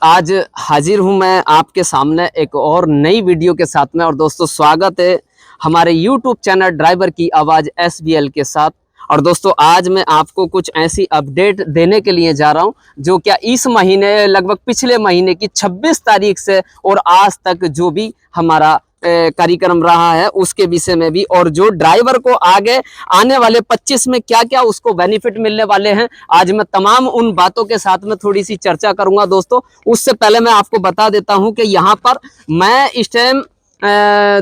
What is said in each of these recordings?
आज हाजिर हूं मैं आपके सामने एक और नई वीडियो के साथ में। और दोस्तों स्वागत है हमारे YouTube चैनल ड्राइवर की आवाज़ SBL के साथ। और दोस्तों आज मैं आपको कुछ ऐसी अपडेट देने के लिए जा रहा हूं जो क्या इस महीने लगभग पिछले महीने की 26 तारीख से और आज तक जो भी हमारा कार्यक्रम रहा है उसके विषय में भी, और जो ड्राइवर को आगे आने वाले 25 में क्या क्या उसको बेनिफिट मिलने वाले हैं, आज मैं तमाम उन बातों के साथ में थोड़ी सी चर्चा करूंगा। दोस्तों उससे पहले मैं आपको बता देता हूं कि यहाँ पर मैं इस टाइम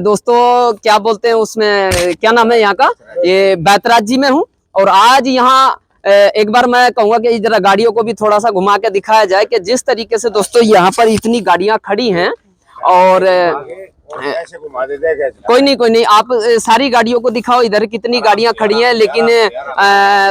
दोस्तों क्या बोलते हैं उसमें, क्या नाम है यहाँ का, ये बैतराज जी में हूँ। और आज यहाँ एक बार मैं कहूँगा कि इधर गाड़ियों को भी थोड़ा सा घुमा के दिखाया जाए कि जिस तरीके से दोस्तों यहाँ पर इतनी गाड़ियां खड़ी हैं। और ऐसे घुमा दे कोई नहीं, आप सारी गाड़ियों को दिखाओ इधर कितनी गाड़ियां खड़ी हैं। लेकिन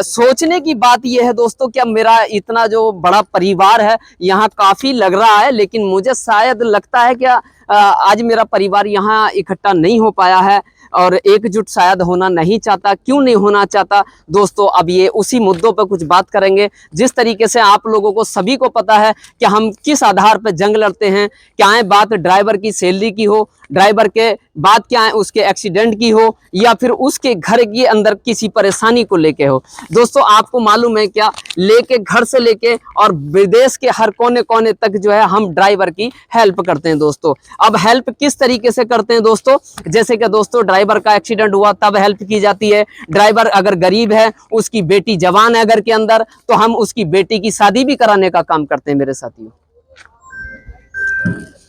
सोचने की बात यह है दोस्तों, क्या मेरा इतना जो बड़ा परिवार है यहाँ काफी लग रहा है, लेकिन मुझे शायद लगता है क्या आज मेरा परिवार यहाँ इकट्ठा नहीं हो पाया है और एकजुट शायद होना नहीं चाहता। क्यों नहीं होना चाहता दोस्तों, अब ये उसी मुद्दों पर कुछ बात करेंगे। जिस तरीके से आप लोगों को सभी को पता है कि हम किस आधार पर जंग लड़ते हैं, क्या है बात ड्राइवर की सैलरी की हो, ड्राइवर के बात क्या है उसके एक्सीडेंट की हो, या फिर उसके घर के अंदर किसी परेशानी को लेके हो। दोस्तों आपको मालूम है क्या, लेके घर से लेके और विदेश के हर कोने कोने तक जो है हम ड्राइवर की हेल्प करते हैं दोस्तों। अब हेल्प किस तरीके से करते हैं दोस्तों, जैसे कि दोस्तों ड्राइवर का एक्सीडेंट हुआ तब हेल्प की जाती है। ड्राइवर अगर गरीब है, उसकी बेटी जवान है घर के अंदर, तो हम उसकी बेटी की शादी भी कराने का काम करते हैं मेरे साथियों।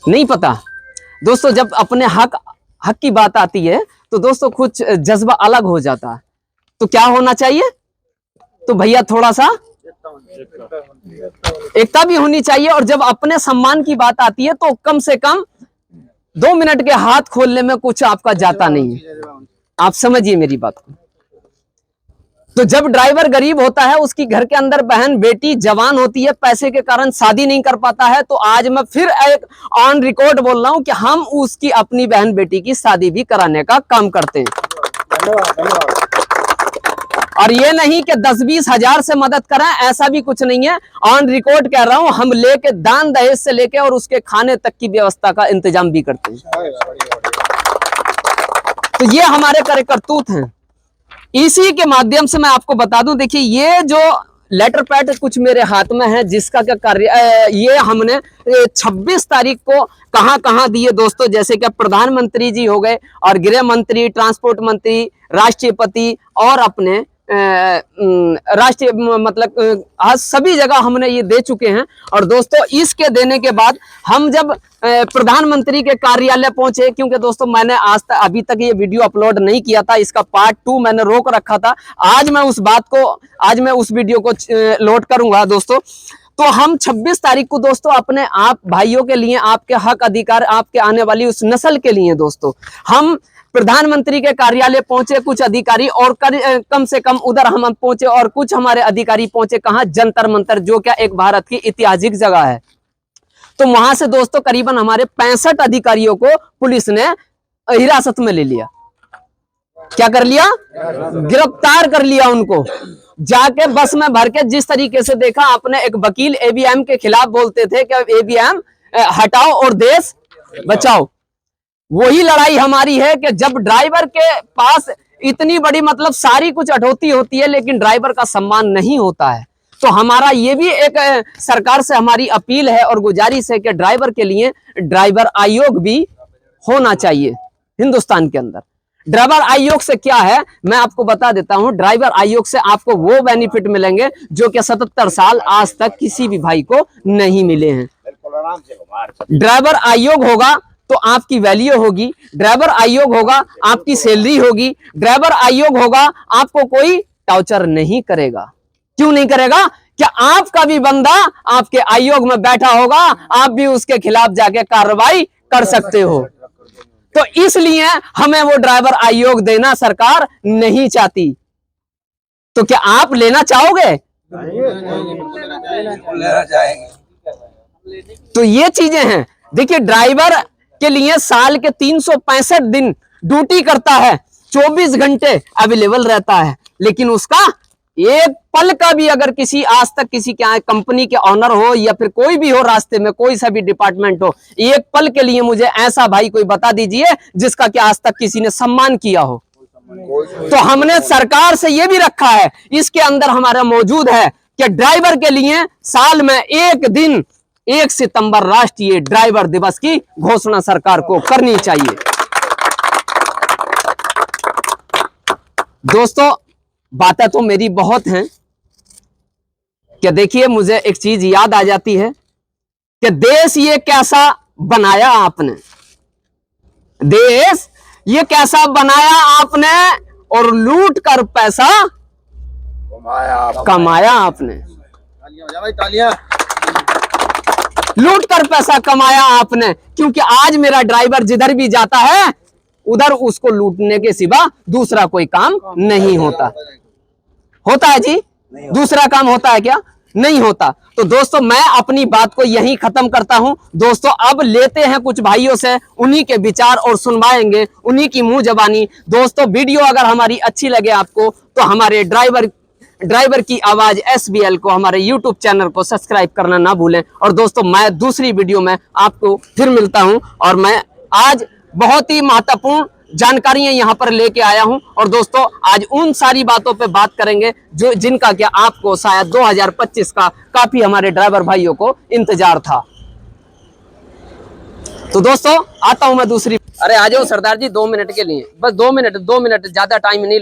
नहीं पता दोस्तों, जब अपने हक की बात आती है तो दोस्तों कुछ जज्बा अलग हो जाता है। तो क्या होना चाहिए, तो भैया थोड़ा सा एकता भी होनी चाहिए। और जब अपने सम्मान की बात आती है तो कम से कम 2 मिनट के हाथ खोलने में कुछ आपका जाता नहीं है। आप समझिए मेरी बात को। तो जब ड्राइवर गरीब होता है, उसकी घर के अंदर बहन बेटी जवान होती है, पैसे के कारण शादी नहीं कर पाता है, तो आज मैं फिर एक ऑन रिकॉर्ड बोल रहा हूं कि हम उसकी अपनी बहन बेटी की शादी भी कराने का काम करते हैं। धन्यवाद। और ये नहीं कि 10-20 हजार से मदद करें, ऐसा भी कुछ नहीं है। ऑन रिकॉर्ड कह रहा हूं, हम लेके दान दहेज से लेके और उसके खाने तक की व्यवस्था का इंतजाम भी करते हैं। तो ये हमारे करतूत हैं। इसी के माध्यम से मैं आपको बता दूं, देखिए ये जो लेटर पैड कुछ मेरे हाथ में है, जिसका क्या कार्य, ये हमने 26 तारीख को कहां दिए दोस्तों। जैसे कि प्रधानमंत्री जी हो गए और गृह मंत्री, ट्रांसपोर्ट मंत्री, राष्ट्रपति और अपने राष्ट्रीय मतलब आज सभी जगह हमने ये दे चुके हैं। और दोस्तों इसके देने के बाद हम जब प्रधानमंत्री के कार्यालय पहुंचे, क्योंकि दोस्तों मैंने आज तक अभी तक ये वीडियो अपलोड नहीं किया था, इसका पार्ट 2 मैंने रोक रखा था। आज मैं उस वीडियो को लोड करूंगा दोस्तों। तो हम 26 तारीख को दोस्तों अपने आप भाइयों के लिए, आपके हक अधिकार, आपके आने वाली उस नस्ल के लिए दोस्तों हम प्रधानमंत्री के कार्यालय पहुंचे। कुछ अधिकारी और कम से कम उधर हम पहुंचे, और कुछ हमारे अधिकारी पहुंचे कहां, जंतर मंतर, जो क्या एक भारत की ऐतिहासिक जगह है। तो वहां से दोस्तों करीबन हमारे 65 अधिकारियों को पुलिस ने हिरासत में ले लिया। क्या कर लिया, गिरफ्तार कर लिया उनको। जाके बस में भर के, जिस तरीके से देखा आपने, एक वकील ABM के खिलाफ बोलते थे कि ABM हटाओ और देश बचाओ। वही लड़ाई हमारी है कि जब ड्राइवर के पास इतनी बड़ी मतलब सारी कुछ अठौती होती है, लेकिन ड्राइवर का सम्मान नहीं होता है। तो हमारा ये भी एक सरकार से हमारी अपील है और गुजारिश है कि ड्राइवर के लिए ड्राइवर आयोग भी होना चाहिए हिंदुस्तान के अंदर। ड्राइवर आयोग से क्या है मैं आपको बता देता हूं। ड्राइवर आयोग से आपको वो बेनिफिट मिलेंगे जो कि 77 साल आज तक किसी भी भाई को नहीं मिले हैं। ड्राइवर आयोग होगा तो आपकी वैल्यू होगी, ड्राइवर आयोग होगा आपकी सैलरी होगी, ड्राइवर आयोग होगा आपको कोई टॉर्चर नहीं करेगा। क्यों नहीं करेगा, क्या आपका भी बंदा आपके आयोग में बैठा होगा, आप भी उसके खिलाफ जाके कार्रवाई कर सकते हो। तो इसलिए हमें वो ड्राइवर आयोग देना सरकार नहीं चाहती। तो क्या आप लेना चाहोगे? तो ये चीजें हैं। देखिए ड्राइवर के लिए साल के 365 दिन ड्यूटी करता है, 24 घंटे अवेलेबल रहता है, लेकिन उसका एक पल का भी अगर किसी आज तक किसी के कंपनी के ऑनर हो या फिर कोई भी हो, रास्ते में कोई सा भी डिपार्टमेंट हो, एक पल के लिए मुझे ऐसा भाई कोई बता दीजिए जिसका कि आज तक किसी ने सम्मान किया हो। तो हमने सरकार से ये भी रखा है, इसके अंदर हमारा मौजूद है कि ड्राइवर के लिए साल में एक दिन 1 सितंबर राष्ट्रीय ड्राइवर दिवस की घोषणा सरकार को करनी चाहिए। दोस्तों बातें तो मेरी बहुत हैं कि देखिए मुझे एक चीज याद आ जाती है कि देश ये कैसा बनाया आपने, देश ये कैसा बनाया आपने और लूट कर पैसा कमाया आपने, लूट कर पैसा कमाया आपने। क्योंकि आज मेरा ड्राइवर जिधर भी जाता है उधर उसको लूटने के सिवा दूसरा कोई काम नहीं होता। होता है जी? दूसरा काम होता है क्या? नहीं होता। तो दोस्तों मैं अपनी बात को यहीं खत्म करता हूं। दोस्तों अब लेते हैं कुछ भाइयों से उन्हीं के विचार और सुनवाएंगे उन्हीं की मुंह जबानी। दोस्तों वीडियो अगर हमारी अच्छी लगे आपको तो हमारे ड्राइवर की आवाज SBL को, हमारे YouTube चैनल को सब्सक्राइब करना ना भूलें। और दोस्तों मैं दूसरी वीडियो में आपको फिर मिलता हूं और मैं आज बहुत ही महत्वपूर्ण जानकारियां यहां पर लेके आया हूं। और दोस्तों आज उन सारी बातों पे बात करेंगे जो जिनका क्या आपको शायद 2025 का काफी हमारे ड्राइवर भाइयों को इंतजार था। तो दोस्तों आता हूं मैं दूसरी। अरे आ जाओ सरदार जी 2 मिनट के लिए, बस 2 मिनट, ज्यादा टाइम नहीं।